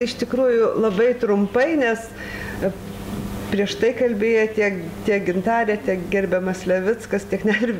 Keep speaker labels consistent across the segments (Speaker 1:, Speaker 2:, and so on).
Speaker 1: Iš tikrųjų labai trumpai, nes prieš tai kalbėjo tiek Gintarė, tiek gerbiamas Levickas, tiek net ir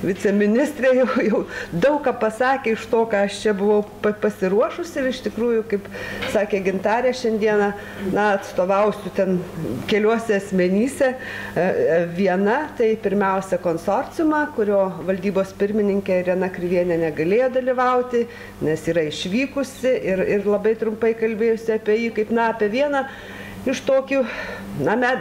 Speaker 1: viceministrė jau daug ką pasakė iš to, ką aš čia buvau pasiruošusi ir iš tikrųjų, kaip sakė Gintarė, šiandieną atstovausiu ten keliuose asmenyse. Viena, tai pirmiausia konsorciumą, kurio valdybos pirmininkė Irena Krivienė negalėjo dalyvauti, nes yra išvykusi ir labai trumpai kalbėjusi apie jį, kaip apie vieną iš tokių,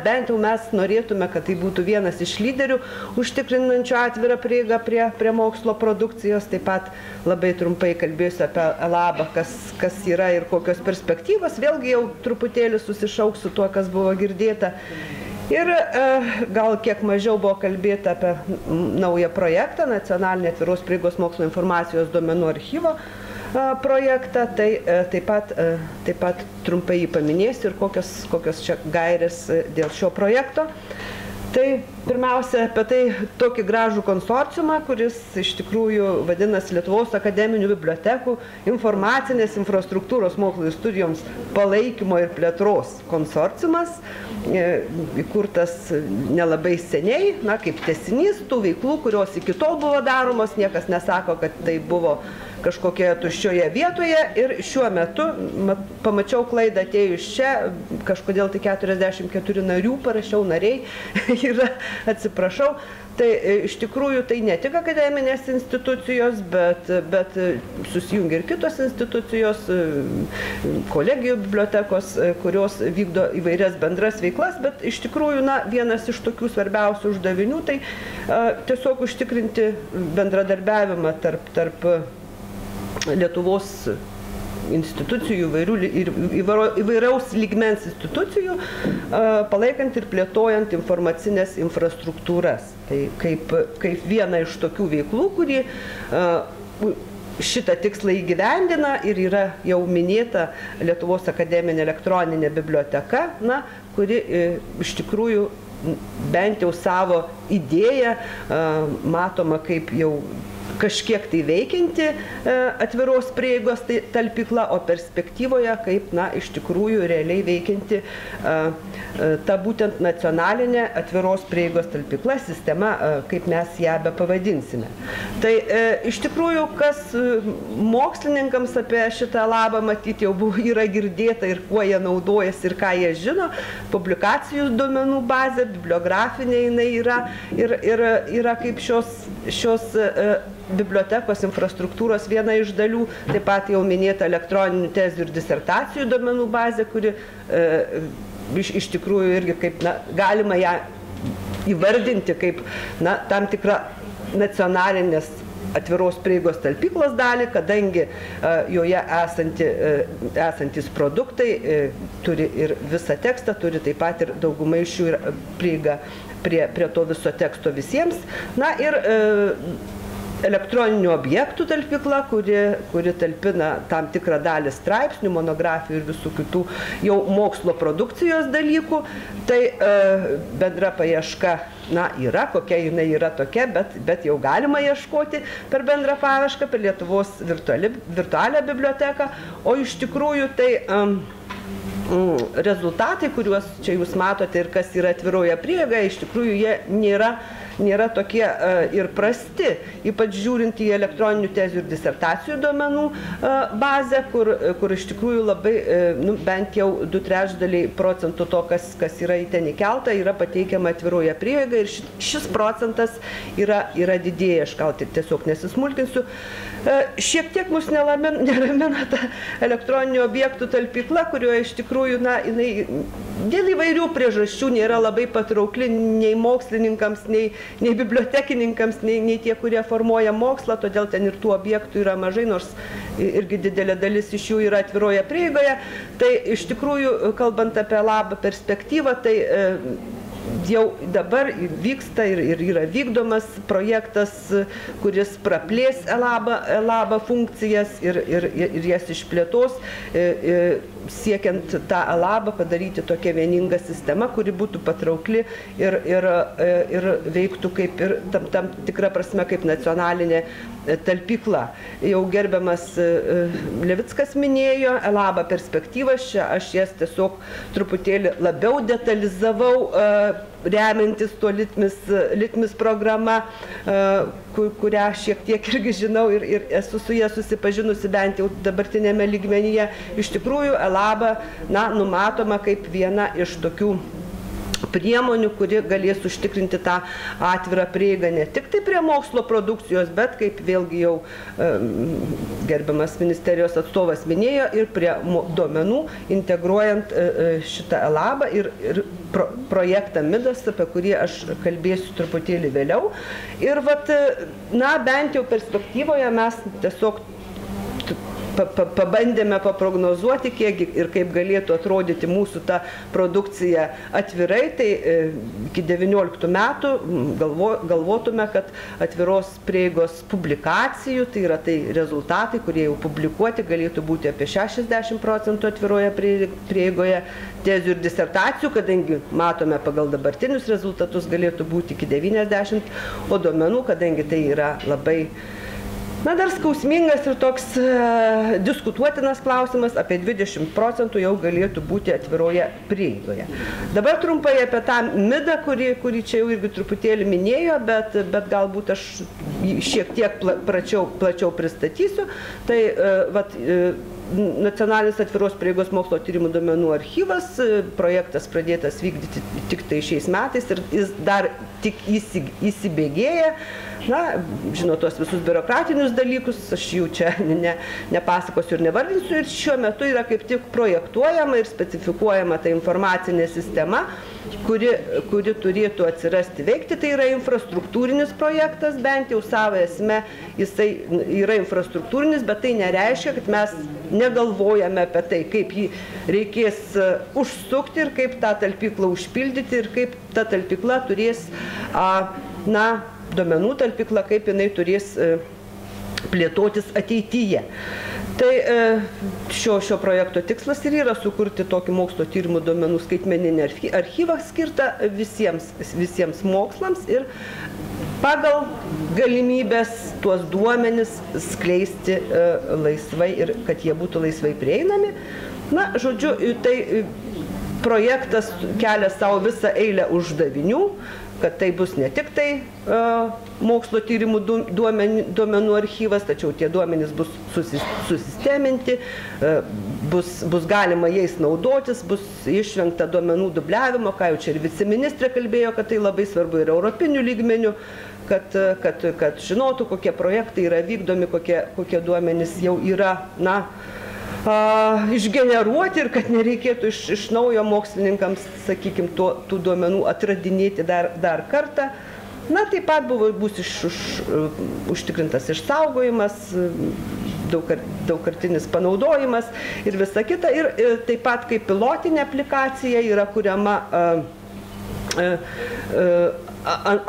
Speaker 1: bent jau mes norėtume, kad tai būtų vienas iš lyderių, užtikrinančių atvirą prieigą prie mokslo produkcijos. Taip pat labai trumpai kalbėsiu apie ELABą, kas yra ir kokios perspektyvos. Vėlgi jau truputėlį susišauksiu tuo, kas buvo girdėta. Ir gal kiek mažiau buvo kalbėta apie naują projektą, nacionalinį atviros prieigos mokslo informacijos duomenų archyvo projektą, tai taip pat trumpai jį paminėsiu ir kokios čia gairės dėl šio projekto. Tai pirmiausia apie tai tokį gražų konsorciumą, kuris iš tikrųjų vadinasi Lietuvos akademinių bibliotekų informacinės infrastruktūros mokslo studijoms palaikymo ir plėtros konsorciumas, įkurtas nelabai seniai, kaip tęsinys tų veiklų, kurios iki tol buvo daromos, niekas nesako, kad tai buvo kažkokioje tuščioje vietoje ir šiuo metu, pamačiau klaidą atėjus čia, kažkodėl tai 44 narių, parašiau nariai, atsiprašau, tai iš tikrųjų tai ne tik akademinės institucijos, bet susijungia ir kitos institucijos, kolegijų bibliotekos, kurios vykdo įvairias bendras veiklas, bet iš tikrųjų vienas iš tokių svarbiausių uždavinių tai tiesiog užtikrinti bendradarbiavimą tarp Lietuvos institucijų, įvairaus lygmens institucijų, palaikant ir plėtojant informacinės infrastruktūras. Tai kaip viena iš tokių veiklų, kuri šitą tikslą įgyvendina ir yra jau minėta Lietuvos akademinė elektroninė biblioteka, kuri iš tikrųjų bent jau savo idėją matoma kaip jau kažkiek tai veikianti atviros prieigos talpykla, o perspektyvoje kaip, iš tikrųjų realiai veikianti ta būtent nacionalinė atviros prieigos talpykla, sistema, kaip mes ją bepavadinsime. Tai iš tikrųjų, kas mokslininkams apie šitą labą matyti jau yra girdėta ir kuo jie naudojasi ir ką jie žino, publikacijų duomenų bazė, bibliografinė jinai yra kaip šios bibliotekos infrastruktūros viena iš dalių, taip pat jau minėta elektroninių tezių ir disertacijų duomenų bazė, kuri iš tikrųjų irgi kaip galima ją įvardinti kaip tam tikrą nacionalinės atviros prieigos talpyklos dalį, kadangi joje esantis produktai turi ir visą tekstą, turi taip pat ir dauguma iš jų prieigą prie to viso teksto visiems. Ir elektroninių objektų talpykla, kuri talpina tam tikrą dalį straipsnių, monografijų ir visų kitų jau mokslo produkcijos dalykų. Tai bendra paieška yra, kokia jinai yra tokia, bet jau galima ieškoti per bendrą paiešką, per Lietuvos virtualią biblioteką, o iš tikrųjų tai rezultatai, kuriuos čia jūs matote ir kas yra atviroje prieigoje, iš tikrųjų jie nėra tokie ir prasti, ypač žiūrint į elektroninių tezių ir disertacijų duomenų bazę, kur iš tikrųjų labai, bent jau 2/3% to, kas yra į ten įkelta, yra pateikiama atviroje prieigoje ir šis procentas yra didėja, aš gal tiesiog nesismulkinsiu. Šiek tiek mus neramina ta elektroninių objektų talpykla, kurioje iš tikrųjų, jinai dėl įvairių priežasčių nėra labai patraukli nei mokslininkams, nei bibliotekininkams, nei tie, kurie formuoja mokslą, todėl ten ir tų objektų yra mažai, nors irgi didelė dalis iš jų yra atviroje prieigoje. Tai iš tikrųjų, kalbant apie labą perspektyvą, tai jau dabar vyksta ir yra vykdomas projektas, kuris praplės ELABą funkcijas ir jas išplėtos. siekiant tą Elabą padaryti tokią vieningą sistemą, kuri būtų patraukli ir veiktų kaip ir tam tikra prasme kaip nacionalinė talpykla. Jau gerbiamas Levickas minėjo Elabą perspektyvas, čia aš jas tiesiog truputėlį labiau detalizavau, remiantis tuo Litmis programa, kurią šiek tiek irgi žinau ir esu su ją susipažinusi bent jau dabartinėme lygmenyje. Iš tikrųjų, Elaba numatoma kaip viena iš tokių priemonių, kuri galės užtikrinti tą atvirą prieigą ne tik tai prie mokslo produkcijos, bet kaip vėlgi jau gerbiamas ministerijos atstovas minėjo, ir prie duomenų, integruojant šitą Elabą ir projektą Midas, apie kurį aš kalbėsiu truputėlį vėliau. Ir bent jau perspektyvoje mes tiesiog pabandėme paprognozuoti, kiek ir kaip galėtų atrodyti mūsų ta produkcija atvirai, tai iki 19 metų galvotume, kad atviros prieigos publikacijų, tai yra rezultatai, kurie jau publikuoti, galėtų būti apie 60% atviroje prieigoje, tezių ir disertacijų, kadangi matome pagal dabartinius rezultatus, galėtų būti iki 90%, o duomenų, kadangi tai yra labai dar skausmingas ir toks diskutuotinas klausimas, apie 20% jau galėtų būti atviroje prieigoje. Dabar trumpai apie tą Midą, kurį čia jau irgi truputėlį minėjo, bet galbūt aš šiek tiek plačiau pristatysiu. Tai Nacionalinis atviros prieigos mokslo tyrimų duomenų archyvas, projektas pradėtas vykdyti tik tai šiais metais ir jis dar tik įsibėgėja. Žinau tuos visus biurokratinius dalykus, aš jų čia nepasakosiu ir nevardinsiu, ir šiuo metu yra kaip tik projektuojama ir specifikuojama ta informacinė sistema, kuri turėtų atsirasti veikti. Tai yra infrastruktūrinis projektas, bent jau savo esme jisai yra infrastruktūrinis, bet tai nereiškia, kad mes negalvojame apie tai, kaip jį reikės užsukti ir kaip tą talpyklą užpildyti ir kaip ta talpykla turės, duomenų talpykla, kaip jinai turės plėtotis ateityje. Tai šio projekto tikslas ir yra sukurti tokį mokslo tyrimų duomenų skaitmeninį archyvą skirtą visiems mokslams ir pagal galimybės tuos duomenis skleisti laisvai ir kad jie būtų laisvai prieinami. Žodžiu, tai projektas kelia savo visą eilę uždavinių, kad tai bus ne tik tai mokslo tyrimų duomenų archyvas, tačiau tie duomenys bus susisteminti, bus galima jais naudotis, bus išvengta duomenų dubliavimo, ką jau čia ir viceministrė kalbėjo, kad tai labai svarbu ir europinių lygmenių, kad žinotų, kokie projektai yra vykdomi, kokie duomenys jau yra, išgeneruoti ir kad nereikėtų iš naujo mokslininkams, sakykime, tų duomenų atradinėti dar kartą. Taip pat bus užtikrintas išsaugojimas, daugkartinis panaudojimas ir visa kita. Ir taip pat kaip pilotinė aplikacija yra kuriama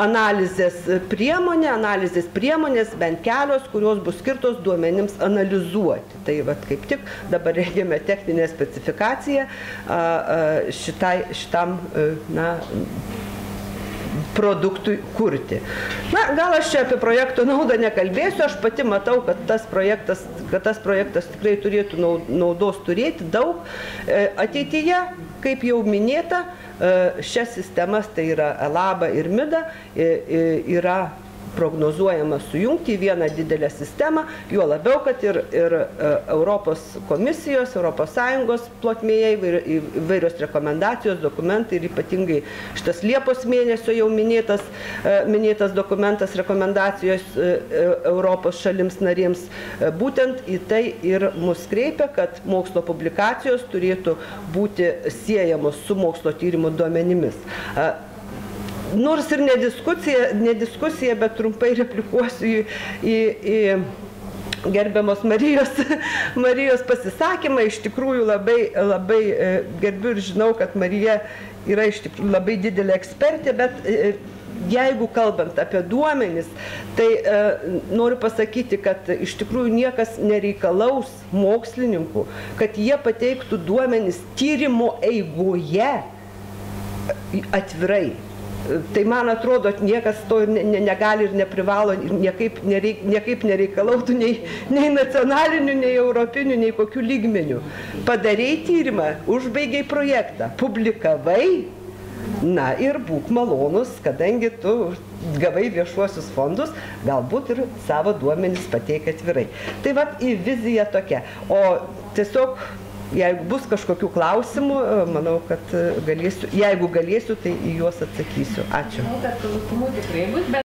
Speaker 1: analizės priemonės, bent kelios, kurios bus skirtos duomenims analizuoti. Tai kaip tik dabar rengiame techninę specifikaciją šitam produktui kurti. Gal aš čia apie projekto naudą nekalbėsiu, aš pati matau, kad tas projektas tikrai turėtų naudos turėti daug. Ateityje, kaip jau minėta, šias sistemas, tai yra Elaba ir Mida, yra prognozuojama sujungti į vieną didelę sistemą, juo labiau, kad ir Europos komisijos, Europos Sąjungos plotmėje įvairios rekomendacijos, dokumentai ir ypatingai šitas Liepos mėnesio jau minėtas dokumentas rekomendacijos Europos šalims narėms būtent į tai ir mus kreipia, kad mokslo publikacijos turėtų būti siejamos su mokslo tyrimų duomenimis. Nors ir ne diskusija, bet trumpai replikuosiu į gerbiamos Marijos pasisakymą. Iš tikrųjų labai gerbiu ir žinau, kad Marija yra iš tikrųjų labai didelė ekspertė, bet jeigu kalbant apie duomenis, tai noriu pasakyti, kad iš tikrųjų niekas nereikalaus mokslininkų, kad jie pateiktų duomenis tyrimo eigoje atvirai. Tai man atrodo, niekas to negali ir neprivalo, niekaip nereikalautų nei nacionalinių, nei europinių, nei kokių lygmenių. Padarei tyrimą, užbaigiai projektą, publikavai, na ir būk malonus, kadangi tu gavai viešuosius fondus, galbūt ir savo duomenis pateik atvirai. Tai va, į viziją tokia. O tiesiog, jeigu bus kažkokių klausimų, manau, kad galėsiu, jeigu galėsiu, tai į juos atsakysiu. Ačiū.
Speaker 2: Manau, kad klausimų tikrai bus, bet